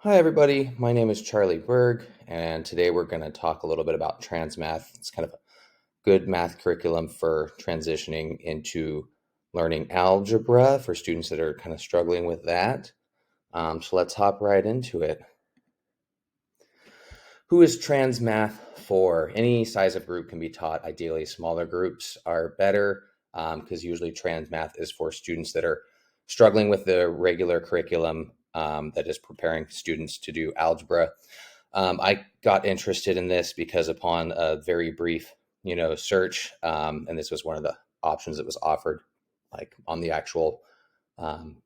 Hi, everybody. My name is Charlie Berg, and today we're going to talk a little bit about TransMath. It's kind of a good math curriculum for transitioning into learning algebra for students that are kind of struggling with that. So let's hop right into it. Who is TransMath for? Any size of group can be taught. Ideally, smaller groups are better because usually TransMath is for students that are struggling with the regular curriculum that is preparing students to do algebra. I got interested in this because upon a very brief, search, and this was one of the options that was offered, like on the actual um,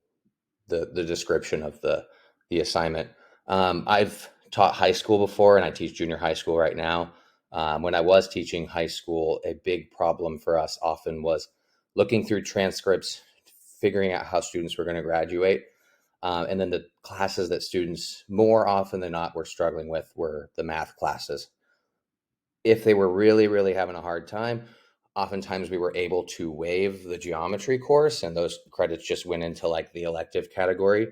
the description of the assignment. I've taught high school before, and I teach junior high school right now. When I was teaching high school, a big problem for us often was looking through transcripts, figuring out how students were going to graduate. And then the classes that students more often than not were struggling with were the math classes. If they were really, really having a hard time, oftentimes we were able to waive the geometry course, and those credits just went into like the elective category.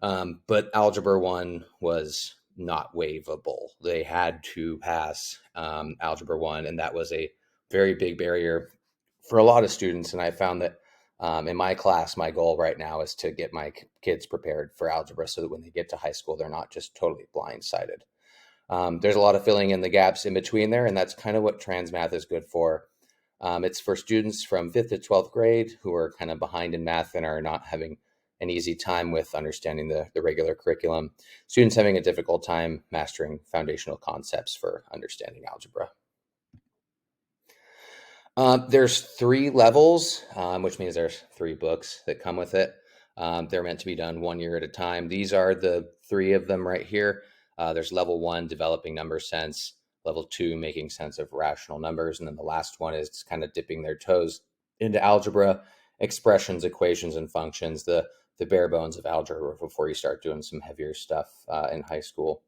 But Algebra 1 was not waivable. They had to pass Algebra 1, and that was a very big barrier for a lot of students. And I found that in my class, my goal right now is to get my kids prepared for algebra so that when they get to high school, they're not just totally blindsided. There's a lot of filling in the gaps in between there, and that's kind of what TransMath is good for. It's for students from 5th to 12th grade who are kind of behind in math and are not having an easy time with understanding the regular curriculum. Students having a difficult time mastering foundational concepts for understanding algebra. There's 3 levels, which means there's 3 books that come with it. They're meant to be done 1 year at a time. These are the 3 of them right here. There's level 1, developing number sense, level 2, making sense of rational numbers, and then the last one is kind of dipping their toes into algebra, expressions, equations, and functions, the bare bones of algebra before you start doing some heavier stuff in high school.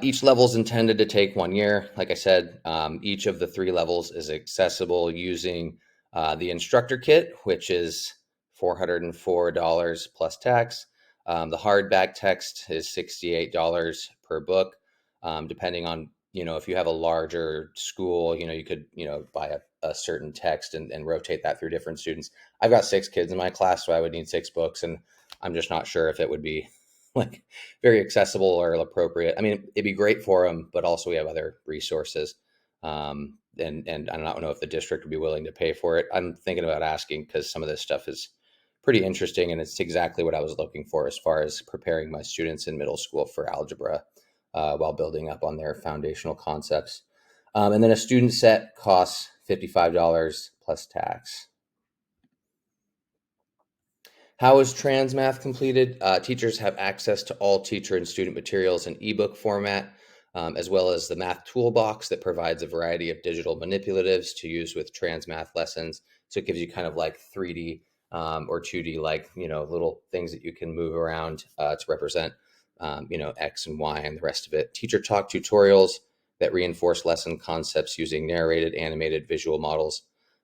Each level is intended to take 1 year. Like I said, each of the 3 levels is accessible using the instructor kit, which is $404 plus tax. The hardback text is $68 per book, depending on, if you have a larger school, you could, buy a certain text and rotate that through different students. I've got 6 kids in my class, so I would need 6 books, and I'm just not sure if it would be like very accessible or appropriate. I mean, it'd be great for them, but also we have other resources. And I don't know if the district would be willing to pay for it. I'm thinking about asking because some of this stuff is pretty interesting, and it's exactly what I was looking for as far as preparing my students in middle school for algebra while building up on their foundational concepts. And then a student set costs $55 plus tax. How is TransMath completed? Teachers have access to all teacher and student materials in ebook format, as well as the math toolbox that provides a variety of digital manipulatives to use with TransMath lessons. So it gives you kind of like 3D or 2D, like, little things that you can move around to represent, X and Y and the rest of it. Teacher talk tutorials that reinforce lesson concepts using narrated, animated visual models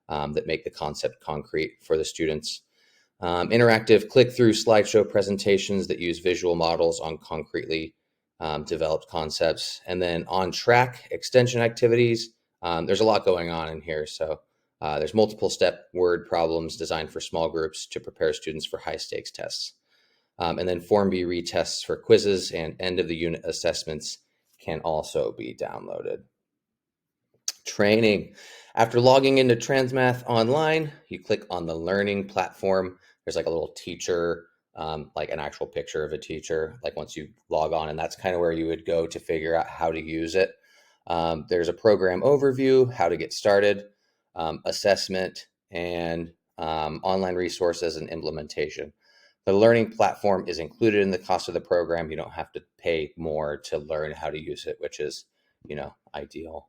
that make the concept concrete for the students. Interactive click-through slideshow presentations that use visual models on concretely developed concepts, and then on-track extension activities. There's a lot going on in here, so there's multiple step word problems designed for small groups to prepare students for high-stakes tests. And then Form B retests for quizzes and end-of-the-unit assessments can also be downloaded. Training. After logging into TransMath online, you click on the learning platform. There's like a little teacher, like an actual picture of a teacher, like once you log on, and that's kind of where you would go to figure out how to use it. There's a program overview, how to get started, assessment, and online resources and implementation. The learning platform is included in the cost of the program. You don't have to pay more to learn how to use it, which is, ideal.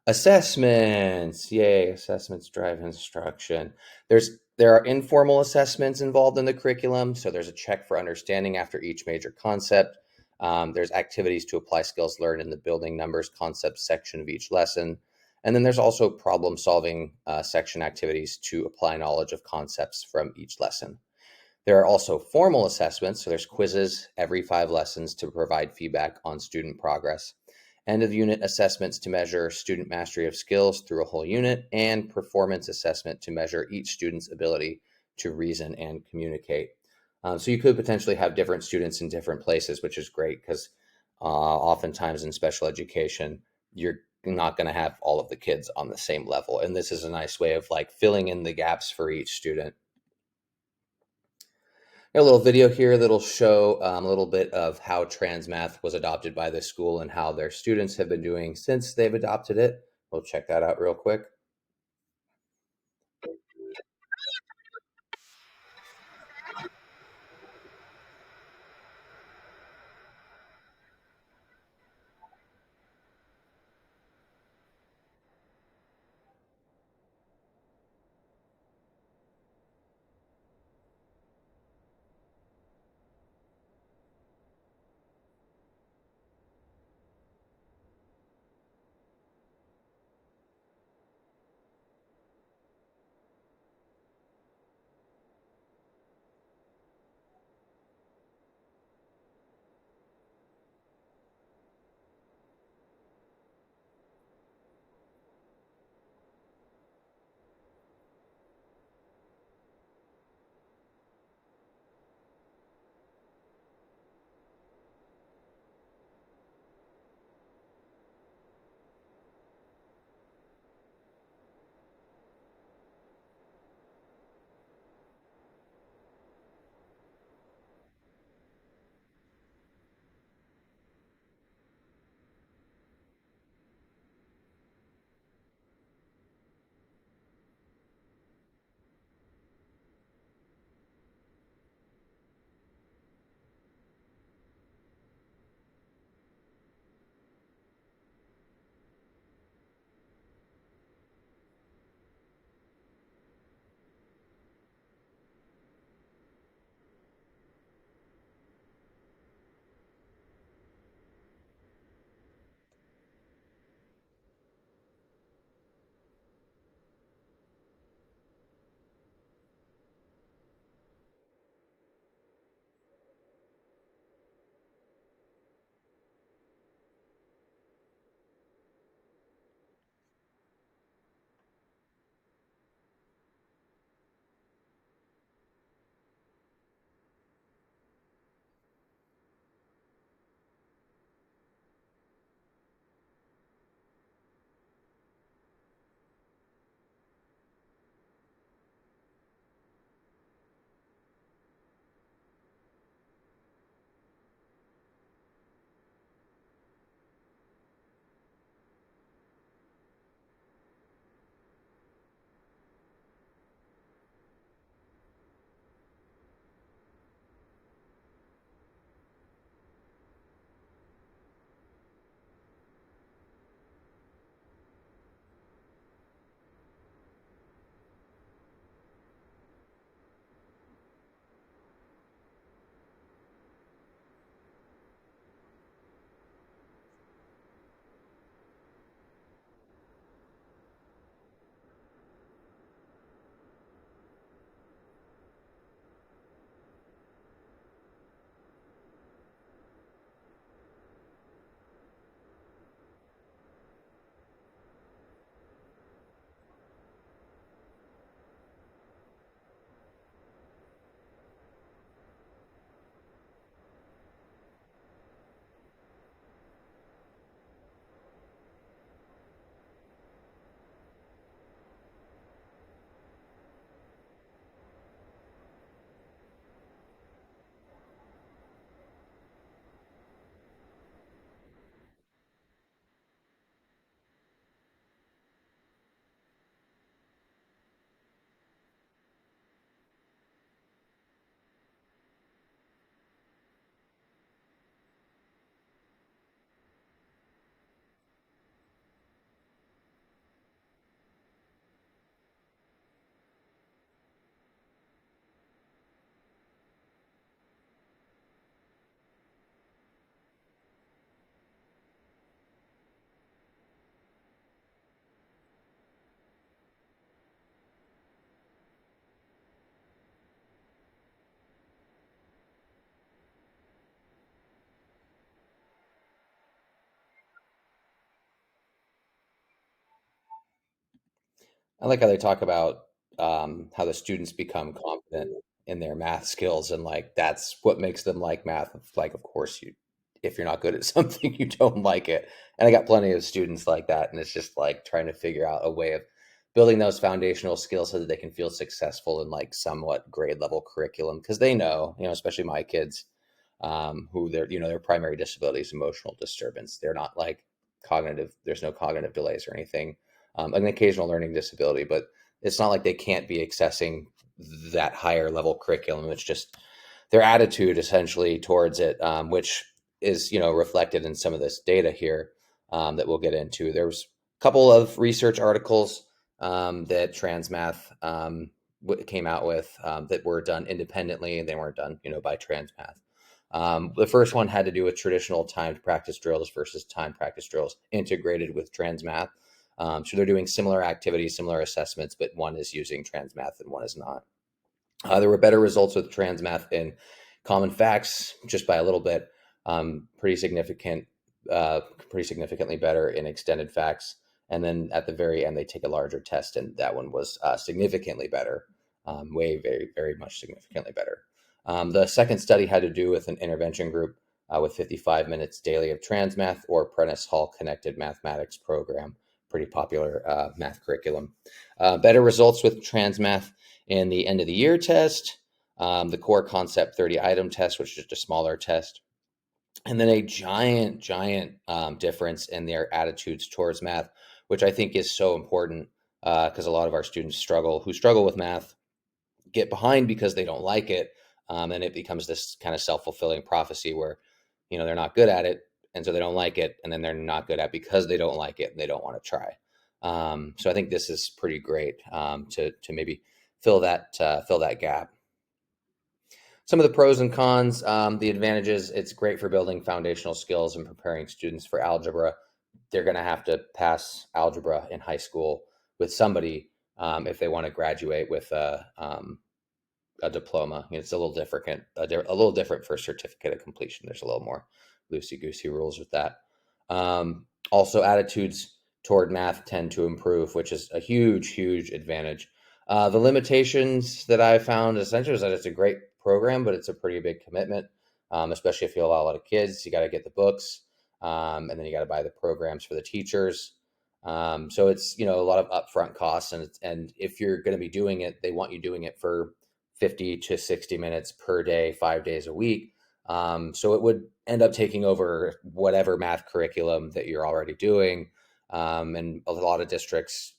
Assessments. Yay, assessments drive instruction. There are informal assessments involved in the curriculum. So there's a check for understanding after each major concept. There's activities to apply skills learned in the building numbers concept section of each lesson. And then there's also problem solving section activities to apply knowledge of concepts from each lesson. There are also formal assessments, so there's quizzes every 5 lessons to provide feedback on student progress. End of unit assessments to measure student mastery of skills through a whole unit, and performance assessment to measure each student's ability to reason and communicate. So you could potentially have different students in different places, which is great because oftentimes in special education, you're not going to have all of the kids on the same level. And this is a nice way of like filling in the gaps for each student. A little video here that'll show a little bit of how TransMath was adopted by this school and how their students have been doing since they've adopted it. We'll check that out real quick. I like how they talk about how the students become confident in their math skills, and like that's what makes them like math. It's like, of course, if you're not good at something, you don't like it. And I got plenty of students like that, and it's just like trying to figure out a way of building those foundational skills so that they can feel successful in like somewhat grade level curriculum because they know, especially my kids, who their primary disability is emotional disturbance. They're not like cognitive. There's no cognitive delays or anything, an occasional learning disability, but it's not like they can't be accessing that higher level curriculum. It's just their attitude essentially towards it, which is reflected in some of this data here that we'll get into. There's a couple of research articles that TransMath came out with that were done independently, and they weren't done by TransMath. The first one had to do with traditional timed practice drills versus timed practice drills integrated with TransMath. So they're doing similar activities, similar assessments, but one is using TransMath and one is not. There were better results with TransMath in common facts, just by a little bit. Pretty significant, pretty significantly better in extended facts. And then at the very end, they take a larger test, and that one was significantly better, way, very, very much significantly better. The second study had to do with an intervention group with 55 minutes daily of TransMath or Prentice Hall Connected Mathematics Program, pretty popular math curriculum. Better results with TransMath in the end of the year test, the core concept 30 item test, which is just a smaller test, and then a giant difference in their attitudes towards math, which I think is so important because a lot of our students who struggle with math get behind because they don't like it. And it becomes this kind of self-fulfilling prophecy where, they're not good at it. And so they don't like it. And then they're not good at it because they don't like it and they don't want to try. So I think this is pretty great to maybe fill that gap. Some of the pros and cons, the advantages, it's great for building foundational skills and preparing students for algebra. They're going to have to pass algebra in high school with somebody if they want to graduate with a diploma. It's a little different, a little different for a certificate of completion. There's a little more loosey goosey rules with that. Also, attitudes toward math tend to improve, which is a huge advantage. The limitations that I found essentially is that it's a great program, but it's a pretty big commitment, especially if you allow a lot of kids. You got to get the books, and then you got to buy the programs for the teachers. So it's a lot of upfront costs, and if you're going to be doing it, they want you doing it for 50 to 60 minutes per day, 5 days a week. So it would end up taking over whatever math curriculum that you're already doing. And a lot of districts,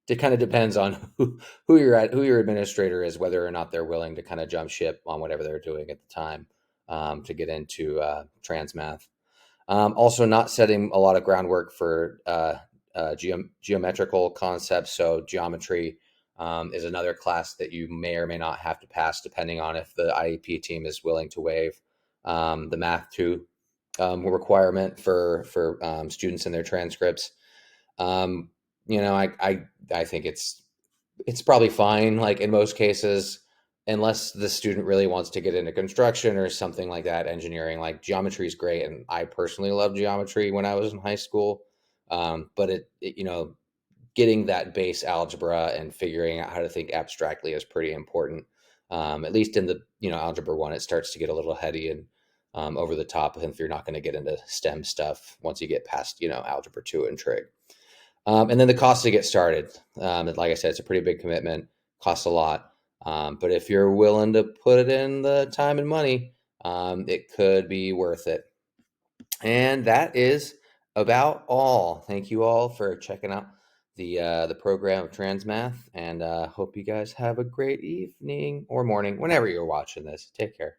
it kind of depends on who who your administrator is, whether or not they're willing to kind of jump ship on whatever they're doing at the time to get into TransMath. Also, not setting a lot of groundwork for geometrical concepts. So geometry is another class that you may or may not have to pass, depending on if the IEP team is willing to waive the Math 2 requirement for students in their transcripts. Um, I think it's probably fine. Like in most cases, unless the student really wants to get into construction or something like that, engineering, like geometry is great. And I personally loved geometry when I was in high school. But getting that base algebra and figuring out how to think abstractly is pretty important. At least in the, algebra one, it starts to get a little heady and over the top if you're not going to get into STEM stuff once you get past, algebra 2 and trig. And then the cost to get started. Like I said, it's a pretty big commitment, costs a lot. But if you're willing to put it in the time and money, it could be worth it. And that is about all. Thank you all for checking out the program of TransMath, and hope you guys have a great evening or morning whenever you're watching this. Take care.